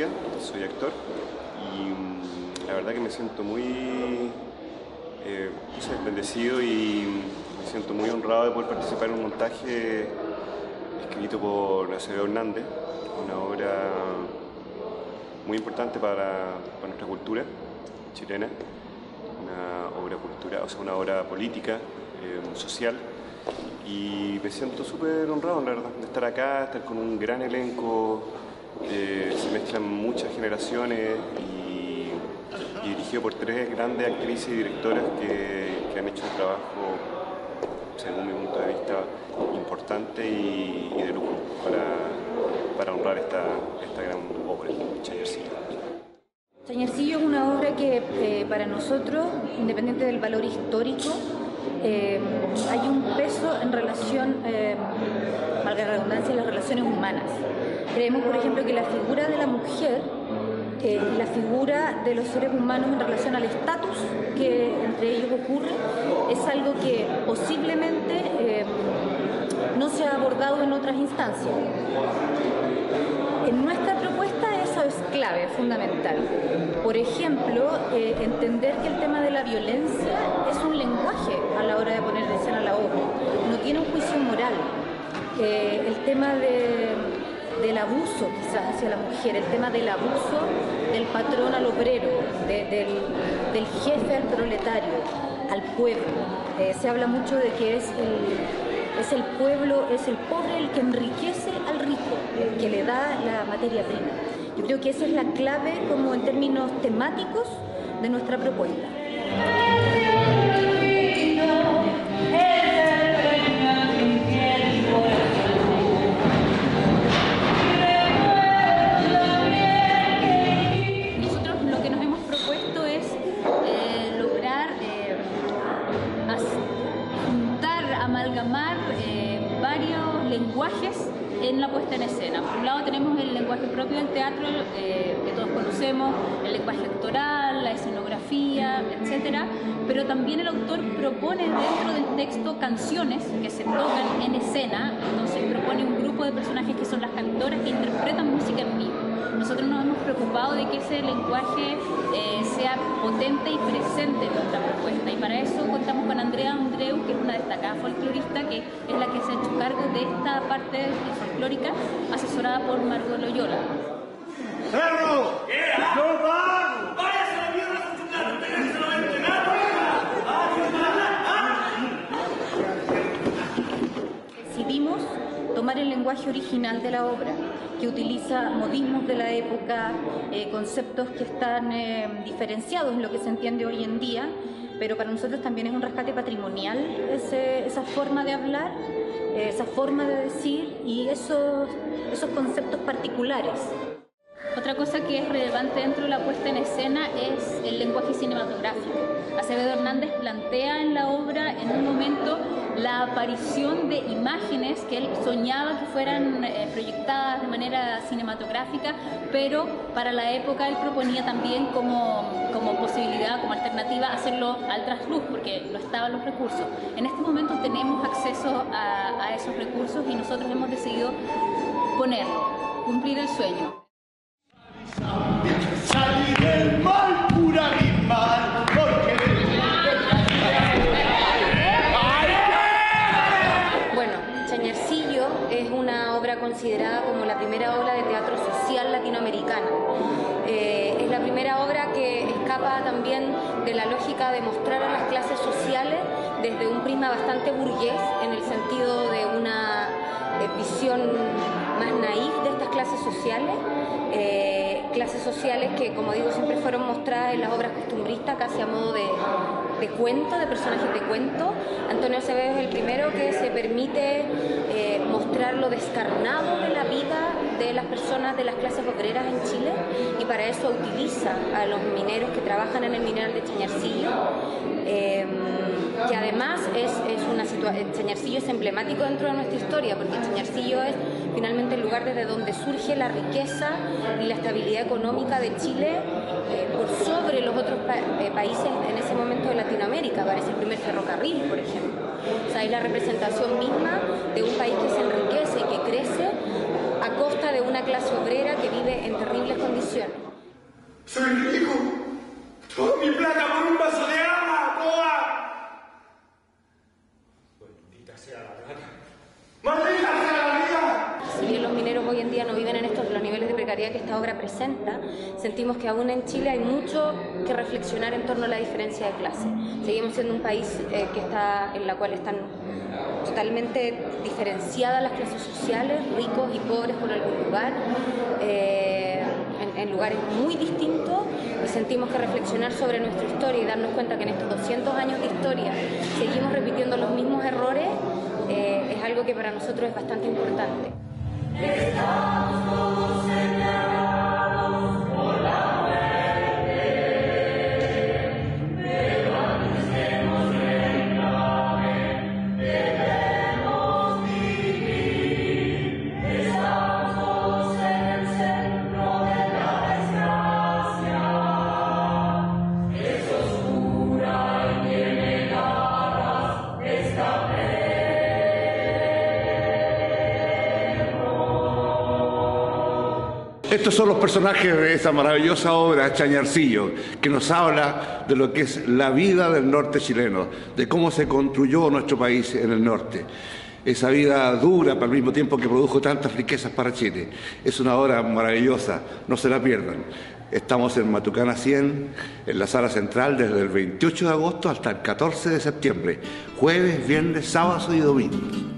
García, soy actor y la verdad que me siento muy bendecido y me siento muy honrado de poder participar en un montaje escrito por Acevedo Hernández, una obra muy importante para nuestra cultura chilena, una obra política, social, y me siento súper honrado, la verdad, de estar acá, estar con un gran elenco, se mezclan muchas generaciones y dirigido por tres grandes actrices y directoras que han hecho un trabajo, según mi punto de vista, importante y de lujo para honrar esta gran obra, Chañarcillo. Chañarcillo es una obra que para nosotros, independiente del valor histórico, hay un peso en relación, valga la redundancia, en las relaciones humanas. Creemos, por ejemplo, que la figura de la mujer y la figura de los seres humanos en relación al estatus que entre ellos ocurre es algo que posiblemente no se ha abordado en otras instancias. En nuestra propuesta eso es clave, fundamental. Por ejemplo, entender que el tema de la violencia es un lenguaje a la hora de poner en escena la obra, no tiene un juicio moral. El tema del abuso quizás hacia la mujer, el tema del abuso del patrón al obrero, del jefe al proletario, al pueblo. Se habla mucho de que es el pueblo, es el pobre el que enriquece al rico, el que le da la materia prima. Yo creo que esa es la clave como en términos temáticos de nuestra propuesta. Nosotros lo que nos hemos propuesto es lograr juntar, amalgamar varios lenguajes en la puesta en escena. Por un lado tenemos el lenguaje propio del teatro, que todos conocemos, el lenguaje actoral, la escenografía, etc. Pero también el autor propone dentro del texto canciones que se tocan en escena, entonces propone un grupo de personajes que son las cantoras que interpretan música en vivo. Nosotros nos hemos preocupado de que ese lenguaje sea potente y presente en nuestra propuesta, y para eso contamos con Andrea Andreu, que es una destacada folclorista, que es la que se ha hecho cargo de esta parte folclórica, asesorada por Margot Loyola. ¡Cerro! ¡No va! Decidimos tomar el lenguaje original de la obra, que utiliza modismos de la época, conceptos que están diferenciados en lo que se entiende hoy en día, pero para nosotros también es un rescate patrimonial esa forma de hablar, esa forma de decir y esos conceptos particulares. Otra cosa que es relevante dentro de la puesta en escena es el lenguaje cinematográfico. Acevedo Hernández plantea en la obra, en un momento, la aparición de imágenes que él soñaba que fueran proyectadas de manera cinematográfica, pero para la época él proponía también como posibilidad, como alternativa, hacerlo al trasluz, porque no estaban los recursos. En este momento tenemos acceso a esos recursos y nosotros hemos decidido ponerlo, cumplir el sueño. Salir del mal, pura animal, porque Bueno, Chañarcillo es una obra considerada como la primera obra de teatro social latinoamericana. Es la primera obra que escapa también de la lógica de mostrar a las clases sociales desde un prisma bastante burgués, en el sentido de una visión más naif de estas clases sociales que, como digo, siempre fueron mostradas en las obras costumbristas casi a modo de cuento, de personajes de cuento. Antonio Acevedo es el primero que se permite mostrar lo descarnado de la vida de las personas de las clases obreras en Chile, y para eso utiliza a los mineros que trabajan en el mineral de Chañarcillo, que además Chañarcillo es emblemático dentro de nuestra historia, porque Chañarcillo es finalmente el lugar desde donde surge la riqueza y la estabilidad económica de Chile por sobre los otros países en ese momento de Latinoamérica. Aparece el primer ferrocarril, por ejemplo. O sea, es la representación misma de un país que se enriquece y que crece a costa de una clase obrera que vive en terribles condiciones. soluciones. Soy rico. Toda mi plata por un vaso de agua, toda. Maldita sea la plata. ¡Maldita sea la vida! Si bien los mineros hoy en día no viven en los niveles de precariedad que esta obra presenta, sentimos que aún en Chile hay mucho que reflexionar en torno a la diferencia de clase. Seguimos siendo un país en la cual están totalmente diferenciadas las clases sociales, ricos y pobres por algún lugar, en lugares muy distintos, y sentimos que reflexionar sobre nuestra historia y darnos cuenta que en estos 200 años de historia seguimos repitiendo los mismos errores es algo que para nosotros es bastante importante. Estamos todos señalados por la muerte, pero antes que nos reclamen, debemos vivir. Estamos todos en el centro de la desgracia, es oscura y tiene garras esta pena. Estos son los personajes de esa maravillosa obra, Chañarcillo, que nos habla de lo que es la vida del norte chileno, de cómo se construyó nuestro país en el norte. Esa vida dura, pero al mismo tiempo que produjo tantas riquezas para Chile. Es una obra maravillosa, no se la pierdan. Estamos en Matucana 100, en la sala central, desde el 28 de agosto hasta el 14 de septiembre, jueves, viernes, sábado y domingo.